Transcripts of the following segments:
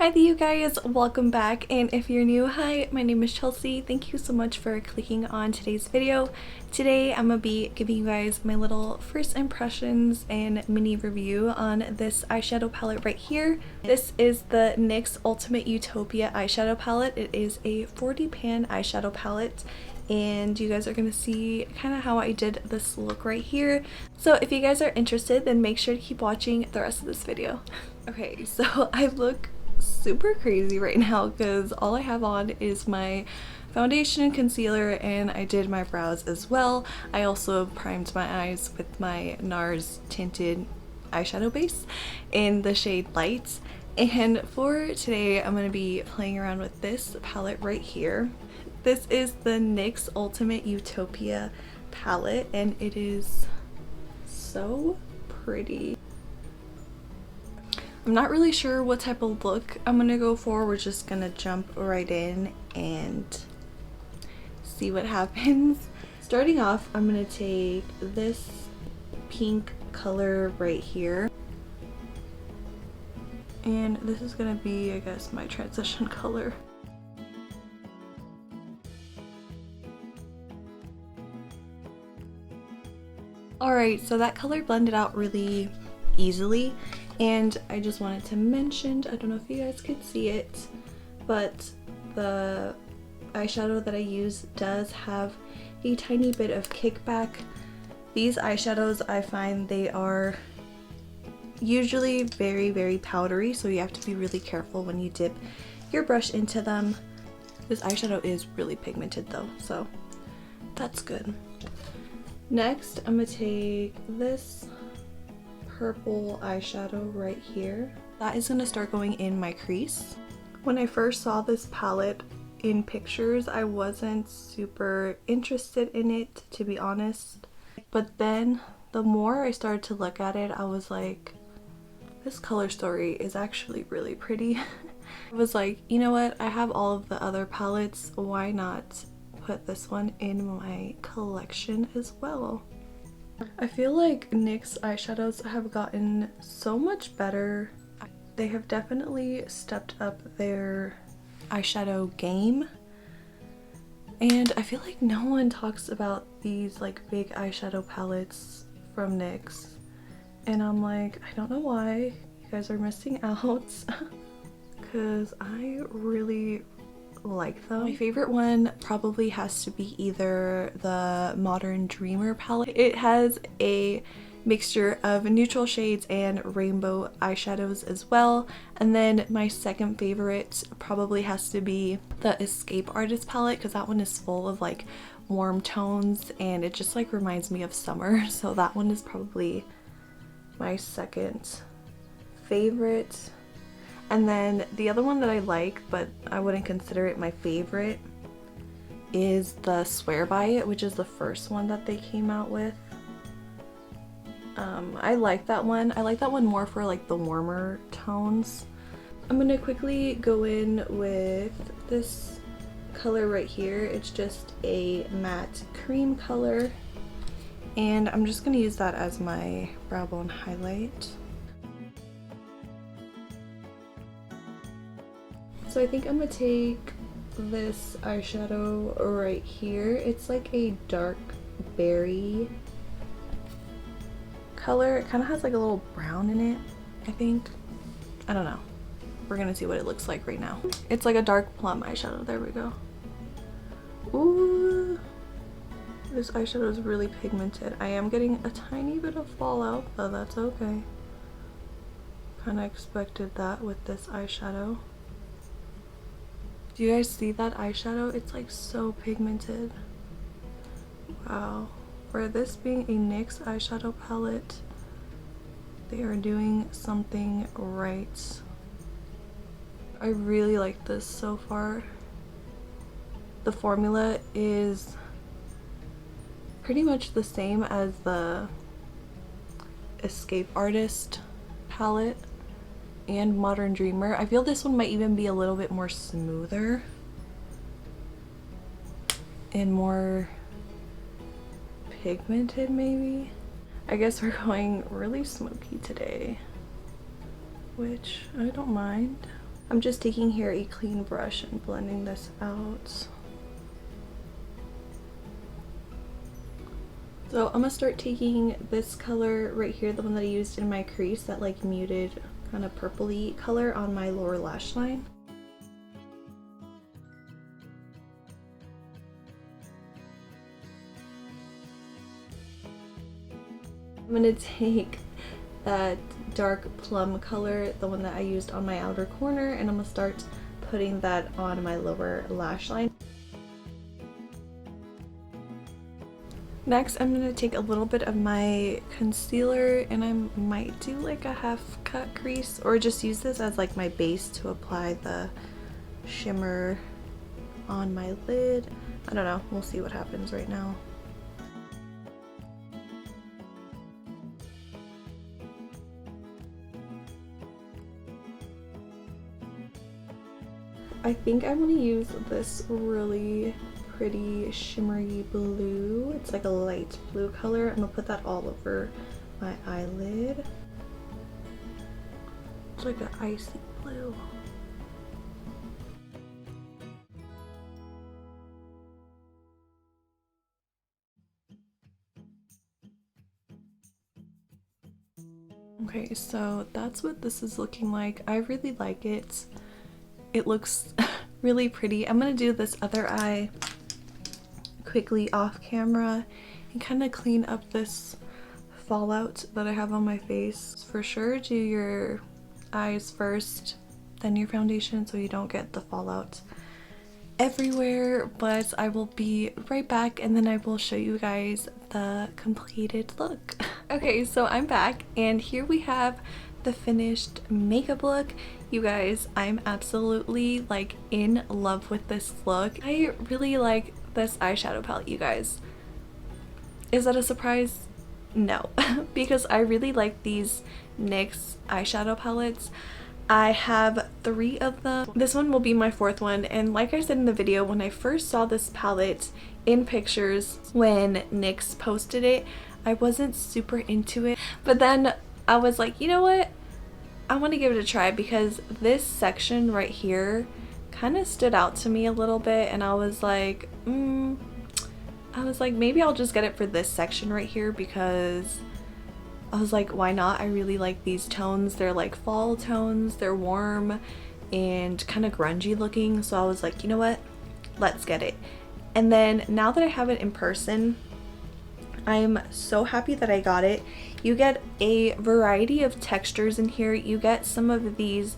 Hi there you guys, welcome back, and if you're new, hi, my name is Chelsea. Thank you so much for clicking on today's video. Today I'm gonna be giving you guys my little first impressions and mini review on this eyeshadow palette right here. This is the NYX Ultimate Utopia eyeshadow palette. It is a 40 pan eyeshadow palette, and you guys are gonna see kind of how I did this look right here. So if you guys are interested, then make sure to keep watching the rest of this video. Okay, so I look super crazy right now because all I have on is my foundation and concealer, and I did my brows as well. I also primed my eyes with my NARS tinted eyeshadow base in the shade Light. And for today I'm going to be playing around with this palette right here. This is the NYX Ultimate Utopia palette, and it is so pretty. I'm not really sure what type of look I'm gonna go for. We're just gonna jump right in and see what happens. Starting off, I'm gonna take this pink color right here, and this is gonna be, I guess, my transition color. Alright, so that color blended out really easily, and I just wanted to mention, I don't know if you guys could see it, but the eyeshadow that I use does have a tiny bit of kickback. These eyeshadows, I find they are usually very powdery, so you have to be really careful when you dip your brush into them. This eyeshadow is really pigmented though, so that's good. Next, I'm gonna take this purple eyeshadow right here. That is gonna start going in my crease. When I first saw this palette in pictures, I wasn't super interested in it, to be honest. But then the more I started to look at it, I was like, this color story is actually really pretty. I was like, you know what? I have all of the other palettes. Why not put this one in my collection as well? I feel like NYX eyeshadows have gotten so much better. They have definitely stepped up their eyeshadow game, and I feel like no one talks about these like big eyeshadow palettes from NYX, and I'm like, I don't know why. You guys are missing out because I really like them. My favorite one probably has to be either the Modern Dreamer palette. It has a mixture of neutral shades and rainbow eyeshadows as well. And then my second favorite probably has to be the Escape Artist palette, because that one is full of like warm tones and it just like reminds me of summer. So that one is probably my second favorite. And then the other one that I like, but I wouldn't consider it my favorite, is the Swear By It, which is the first one that they came out with. I like that one. I like that one more for like the warmer tones. I'm gonna quickly go in with this color right here. It's just a matte cream color, and I'm just gonna use that as my brow bone highlight. So I think I'm gonna take this eyeshadow right here. It's like a dark berry color. It kind of has like a little brown in it, I think. I don't know. We're gonna see what it looks like right now. It's like a dark plum eyeshadow. There we go. Ooh, this eyeshadow is really pigmented. I am getting a tiny bit of fallout, but that's okay. Kind of expected that with this eyeshadow. Do you guys see that eyeshadow? It's like so pigmented. Wow. For this being a NYX eyeshadow palette, they are doing something right. I really like this so far. The formula is pretty much the same as the Escape Artist palette and Modern Dreamer. I feel this one might even be a little bit more smoother and more pigmented maybe. I guess we're going really smoky today, which I don't mind. I'm just taking here a clean brush and blending this out. So I'm gonna start taking this color right here, the one that I used in my crease, that like muted kind of purpley color on my lower lash line. I'm gonna take that dark plum color, the one that I used on my outer corner, and I'm gonna start putting that on my lower lash line. Next, I'm gonna take a little bit of my concealer, and I might do like a half cut crease, or just use this as like my base to apply the shimmer on my lid. I don't know, we'll see what happens right now. I think I want to use this really pretty shimmery blue. It's like a light blue color. I'm gonna put that all over my eyelid. It's like an icy blue. Okay, so that's what this is looking like. I really like it. It looks really pretty. I'm gonna do this other eye quickly off camera and kind of clean up this fallout that I have on my face. For sure, do your eyes first, then your foundation, so you don't get the fallout everywhere. But I will be right back, and then I will show you guys the completed look. Okay, so I'm back, and here we have the finished makeup look. You guys, I'm absolutely like in love with this look. I really like this eyeshadow palette, you guys. Is that a surprise? No, because I really like these NYX eyeshadow palettes. I have 3 of them. This one will be my 4th one, and like I said in the video, when I first saw this palette in pictures when NYX posted it, I wasn't super into it, but then I was like, you know what? I want to give it a try, because this section right here kind of stood out to me a little bit, and I was like, maybe I'll just get it for this section right here, because I was like, why not? I really like these tones. They're like fall tones, they're warm and kind of grungy looking, so I was like, you know what? Let's get it. And then now that I have it in person, I'm so happy that I got it. You get a variety of textures in here. You get some of these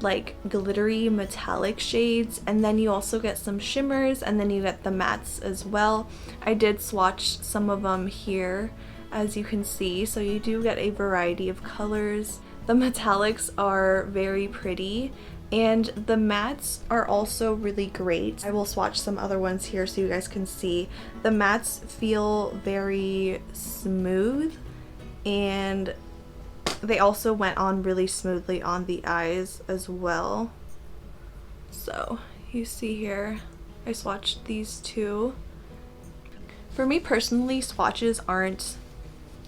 like glittery metallic shades, and then you also get some shimmers, and then you get the mattes as well. I did swatch some of them here, as you can see, so you do get a variety of colors. The metallics are very pretty, and the mattes are also really great. I will swatch some other ones here so you guys can see. The mattes feel very smooth, and they also went on really smoothly on the eyes as well. So you see here, I swatched these 2. For me personally, swatches aren't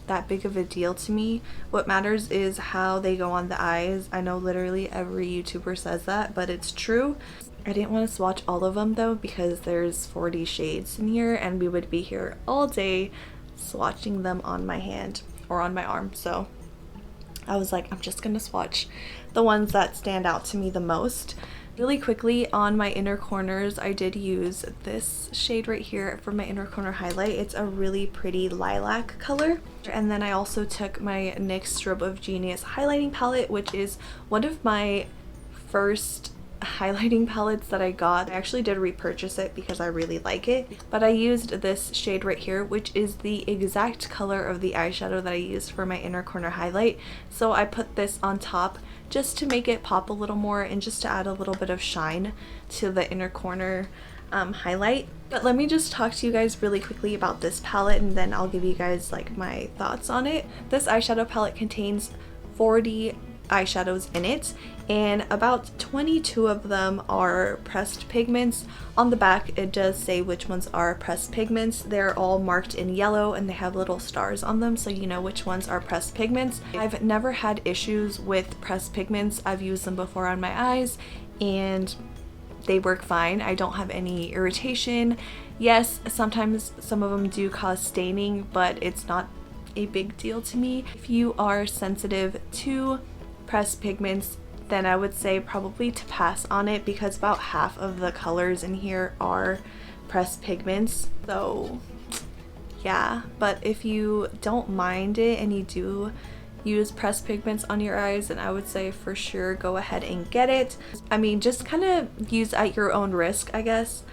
that big of a deal to me. What matters is how they go on the eyes. I know literally every YouTuber says that, but it's true. I didn't want to swatch all of them though, because there's 40 shades in here, and we would be here all day swatching them on my hand or on my arm. So I was like, I'm just gonna swatch the ones that stand out to me the most. Really quickly, on my inner corners, I did use this shade right here for my inner corner highlight. It's a really pretty lilac color. And then I also took my NYX Strobe of Genius highlighting palette, which is one of my first highlighting palettes that I got. I actually did repurchase it because I really like it, but I used this shade right here, which is the exact color of the eyeshadow that I used for my inner corner highlight. So I put this on top just to make it pop a little more, and just to add a little bit of shine to the inner corner highlight. But let me just talk to you guys really quickly about this palette, and then I'll give you guys like my thoughts on it. This eyeshadow palette contains 40 eyeshadows in it, and about 22 of them are pressed pigments. On the back it does say which ones are pressed pigments. They're all marked in yellow and they have little stars on them, so you know which ones are pressed pigments. I've never had issues with pressed pigments. I've used them before on my eyes and they work fine. I don't have any irritation. Yes, sometimes some of them do cause staining, but it's not a big deal to me. If you are sensitive to pressed pigments, then I would say probably to pass on it, because about half of the colors in here are pressed pigments. So yeah, but if you don't mind it and you do use pressed pigments on your eyes, then I would say for sure go ahead and get it. I mean, just kind of use at your own risk, I guess.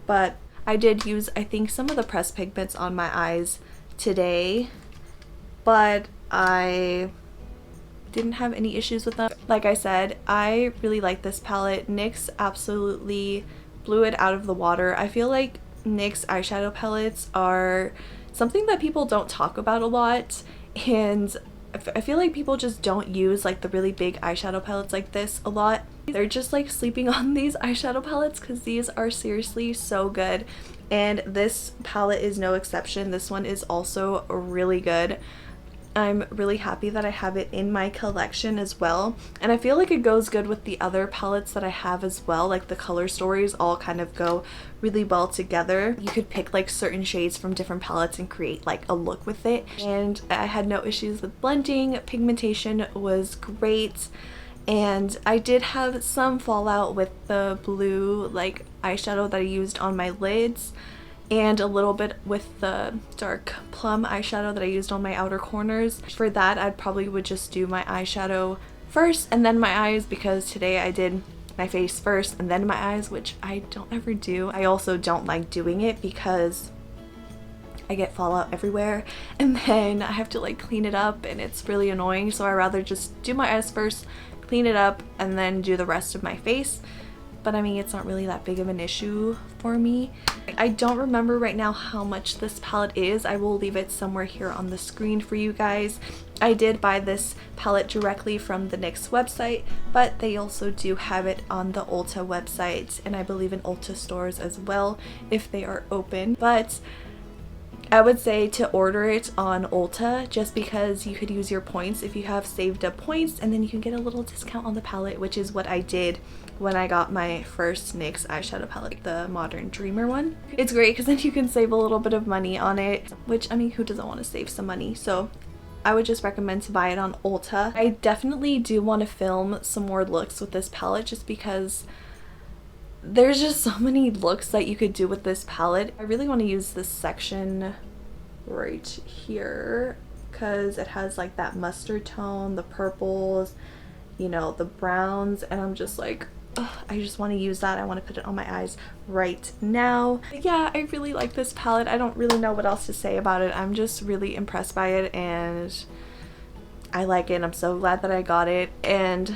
But I did use, I think, some of the pressed pigments on my eyes today, but I didn't have any issues with them. Like I said, I really like this palette. NYX absolutely blew it out of the water. I feel like NYX eyeshadow palettes are something that people don't talk about a lot, and I feel like people just don't use like the really big eyeshadow palettes like this a lot. They're just like sleeping on these eyeshadow palettes because these are seriously so good, and this palette is no exception. This one is also really good. I'm really happy that I have it in my collection as well, and I feel like it goes good with the other palettes that I have as well. Like the color stories all kind of go really well together. You could pick like certain shades from different palettes and create like a look with it, and I had no issues with blending. Pigmentation was great, and I did have some fallout with the blue like eyeshadow that I used on my lids, and a little bit with the dark plum eyeshadow that I used on my outer corners. For that, I'd probably would just do my eyeshadow first and then my eyes, because today I did my face first and then my eyes, which I don't ever do. I also don't like doing it because I get fallout everywhere and then I have to like clean it up and it's really annoying, so I rather just do my eyes first, clean it up, and then do the rest of my face. But I mean, it's not really that big of an issue for me. I don't remember right now how much this palette is. I will leave it somewhere here on the screen for you guys. I did buy this palette directly from the NYX website, but they also do have it on the Ulta website, and I believe in Ulta stores as well if they are open. But I would say to order it on Ulta just because you could use your points if you have saved up points, and then you can get a little discount on the palette, which is what I did when I got my first NYX eyeshadow palette, the Modern Dreamer one. It's great because then you can save a little bit of money on it, which, I mean, who doesn't want to save some money? So I would just recommend to buy it on Ulta. I definitely do want to film some more looks with this palette just because there's just so many looks that you could do with this palette. I really want to use this section right here because it has like that mustard tone, the purples, you know, the browns, and I'm just like, ugh, I just want to use that. I want to put it on my eyes right now. But yeah, I really like this palette. I don't really know what else to say about it. I'm just really impressed by it and I like it. I'm so glad that I got it, and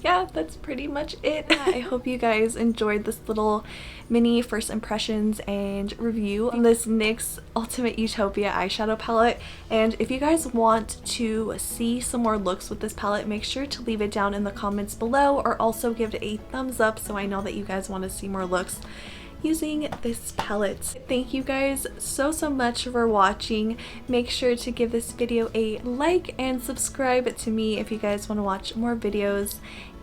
yeah, that's pretty much it. I hope you guys enjoyed this little mini first impressions and review on this NYX Ultimate Utopia eyeshadow palette. And if you guys want to see some more looks with this palette, make sure to leave it down in the comments below, or also give it a thumbs up so I know that you guys want to see more looks using this palette. Thank you guys so much for watching. Make sure to give this video a like and subscribe to me if you guys want to watch more videos,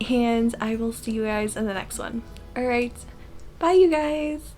and I will see you guys in the next one. Alright, bye you guys!